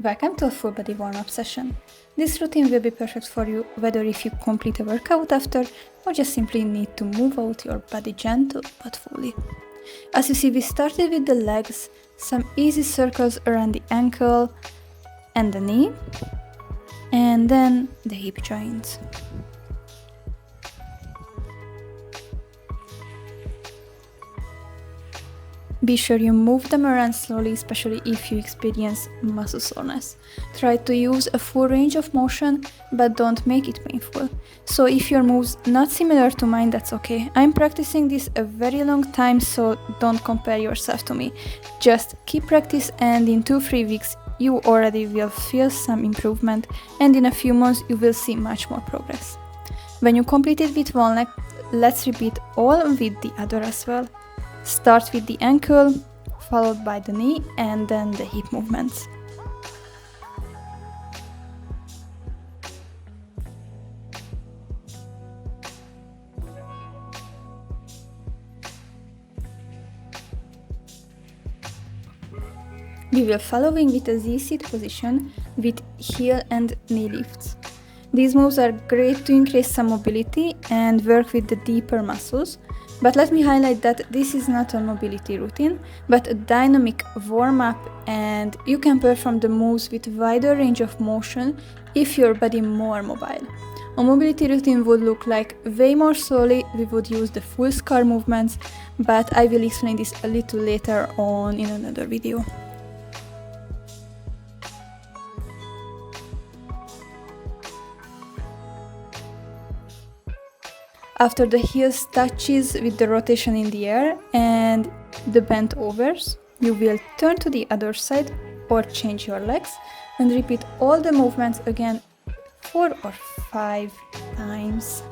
Welcome to a full body warm-up session. This routine will be perfect for you whether if you complete a workout after or just simply need to move out your body gentle but fully. As you see, we started with the legs, some easy circles around the ankle and the knee, and then the hip joints. Be sure you move them around slowly, especially if you experience muscle soreness. Try to use a full range of motion, but don't make it painful. So if your move's not similar to mine, that's okay. I'm practicing this a very long time, so don't compare yourself to me. Just keep practice, and in 2-3 weeks you already will feel some improvement, and in a few months you will see much more progress. When you complete it with one leg, let's repeat all with the other as well. Start with the ankle, followed by the knee, and then the hip movements. We will following with a Z-sit position with heel and knee lifts. These moves are great to increase some mobility and work with the deeper muscles, but let me highlight that this is not a mobility routine, but a dynamic warm-up, and you can perform the moves with wider range of motion if your body more mobile. A mobility routine would look like way more slowly. We would use the full scar movements, but I will explain this a little later on in another video. After the heels touches with the rotation in the air and the bent overs, you will turn to the other side or change your legs and repeat all the movements again 4 or 5 times.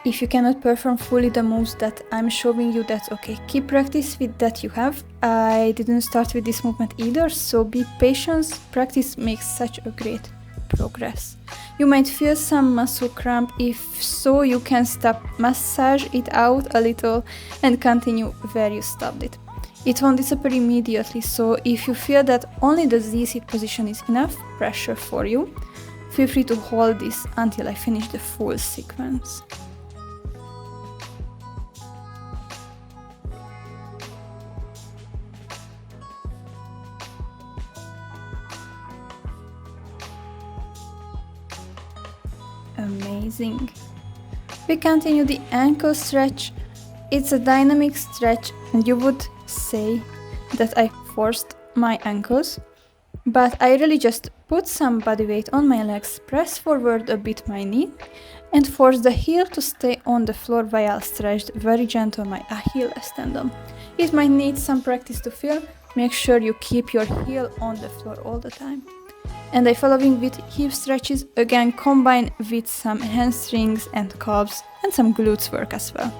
If you cannot perform fully the moves that I'm showing you, that's okay. Keep practice with that you have. I didn't start with this movement either, so be patient. Practice makes such a great progress. You might feel some muscle cramp. If so, you can stop, massage it out a little and continue where you stopped it. It won't disappear immediately, so if you feel that only the Z-sit position is enough pressure for you, feel free to hold this until I finish the full sequence. Amazing. We continue the ankle stretch. It's a dynamic stretch, and you would say that I forced my ankles, but I really just put some body weight on my legs, press forward a bit my knee, and force the heel to stay on the floor while stretched very gentle my Achilles tendon. It might need some practice to feel. Make sure you keep your heel on the floor all the time. And I following with hip stretches, again combined with some hamstrings and calves and some glutes work as well.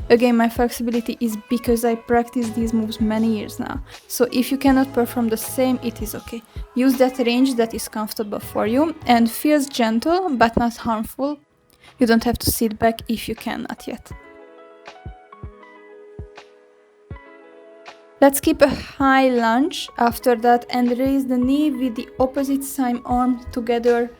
Again, my flexibility is because I practice these moves many years now, so if you cannot perform the same, it is okay. Use that range that is comfortable for you and feels gentle but not harmful. You don't have to sit back if you cannot yet. Let's keep a high lunge after that and raise the knee with the opposite side arm together.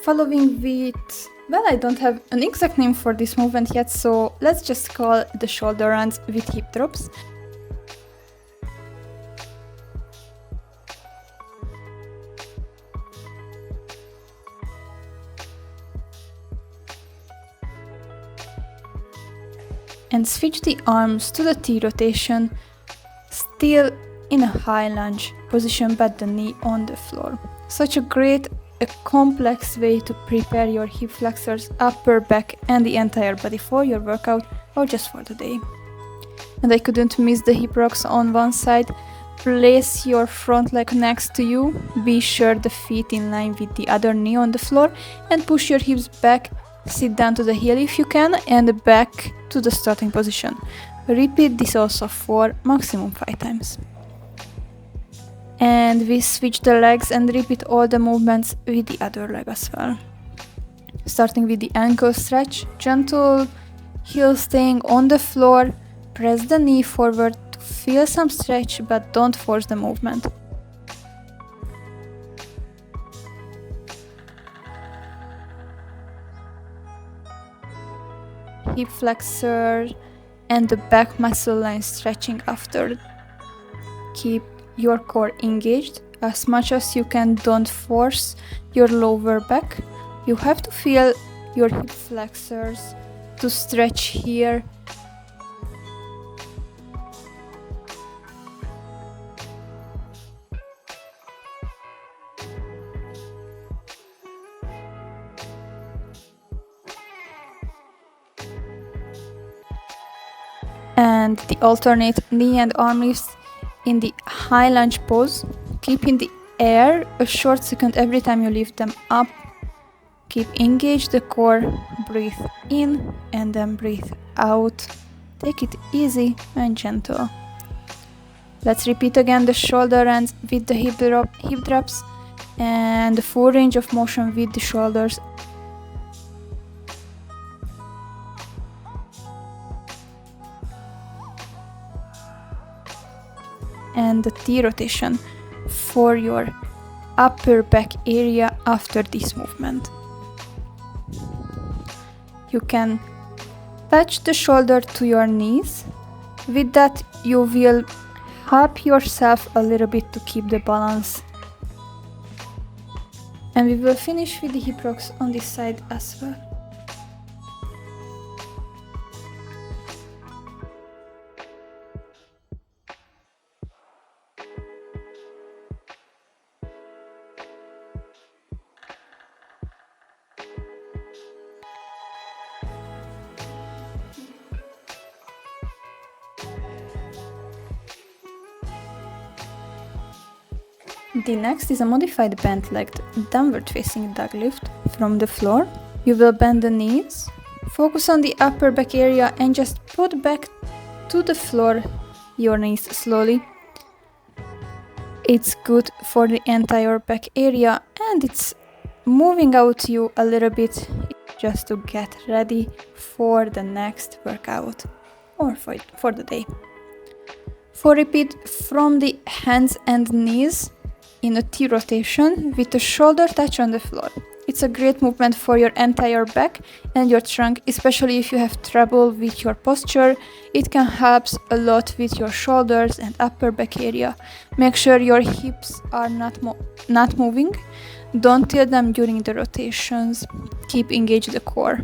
Following with, well, I don't have an exact name for this movement yet, so let's just call the shoulder runs with hip drops. And switch the arms to the T rotation, still in a high lunge position but the knee on the floor. Such a great, a complex way to prepare your hip flexors, upper back and the entire body for your workout or just for the day. And I couldn't miss the hip rocks on one side. Place your front leg next to you, be sure the feet in line with the other knee on the floor and push your hips back. Sit down to the heel if you can and back to the starting position. Repeat this also 4, maximum 5 times. And we switch the legs and repeat all the movements with the other leg as well. starting with the ankle stretch. Gentle heel staying on the floor. Press the knee forward to feel some stretch, but don't force the movement. Hip flexor and the back muscle line stretching after. Keep your core engaged as much as you can. Don't force your lower back. You have to feel your hip flexors to stretch here. And the alternate knee and arm lifts in the high lunge pose. Keep in the air a short second every time you lift them up. Keep engaged the core, breathe in and then breathe out. Take it easy and gentle. Let's repeat again the shoulder ends with the hip drops and the full range of motion with the shoulders. And the T rotation for your upper back area after this movement. You can touch the shoulder to your knees. With that, you will help yourself a little bit to keep the balance. And we will finish with the hip rocks on this side as well. The next is a modified bent-legged downward-facing dog lift from the floor. You will bend the knees, focus on the upper back area and just put back to the floor your knees slowly. It's good for the entire back area and it's moving out you a little bit just to get ready for the next workout or for the day. For repeat from the hands and knees, in a T rotation with the shoulder touch on the floor. It's a great movement for your entire back and your trunk, especially if you have trouble with your posture. It can help a lot with your shoulders and upper back area. Make sure your hips are not moving. Don't tilt them during the rotations. Keep engaged the core.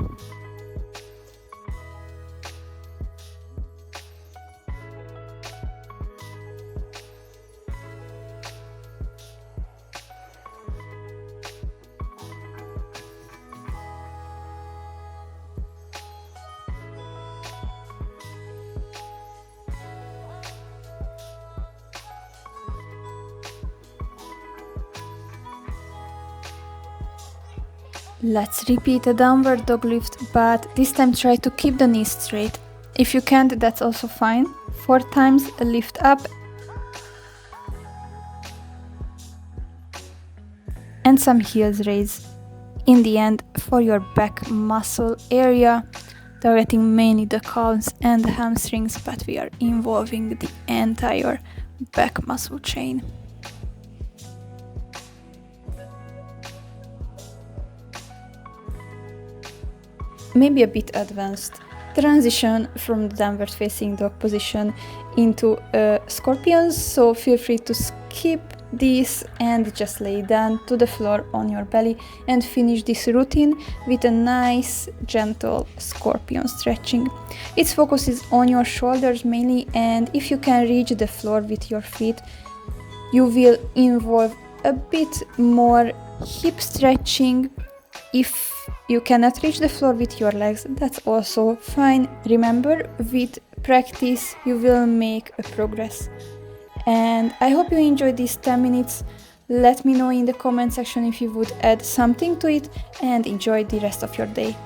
Let's repeat a downward dog lift, but this time try to keep the knees straight. If you can't, that's also fine. 4 times a lift up and some heels raise. In the end, for your back muscle area, targeting mainly the calves and the hamstrings, but we are involving the entire back muscle chain. Maybe a bit advanced transition from the downward facing dog position into scorpions, so feel free to skip this and just lay down to the floor on your belly and finish this routine with a nice gentle scorpion stretching. Its focus is on your shoulders mainly, and if you can reach the floor with your feet, you will involve a bit more hip stretching. If you cannot reach the floor with your legs, that's also fine. Remember, with practice you will make a progress. And I hope you enjoyed these 10 minutes. Let me know in the comment section if you would add something to it, and enjoy the rest of your day.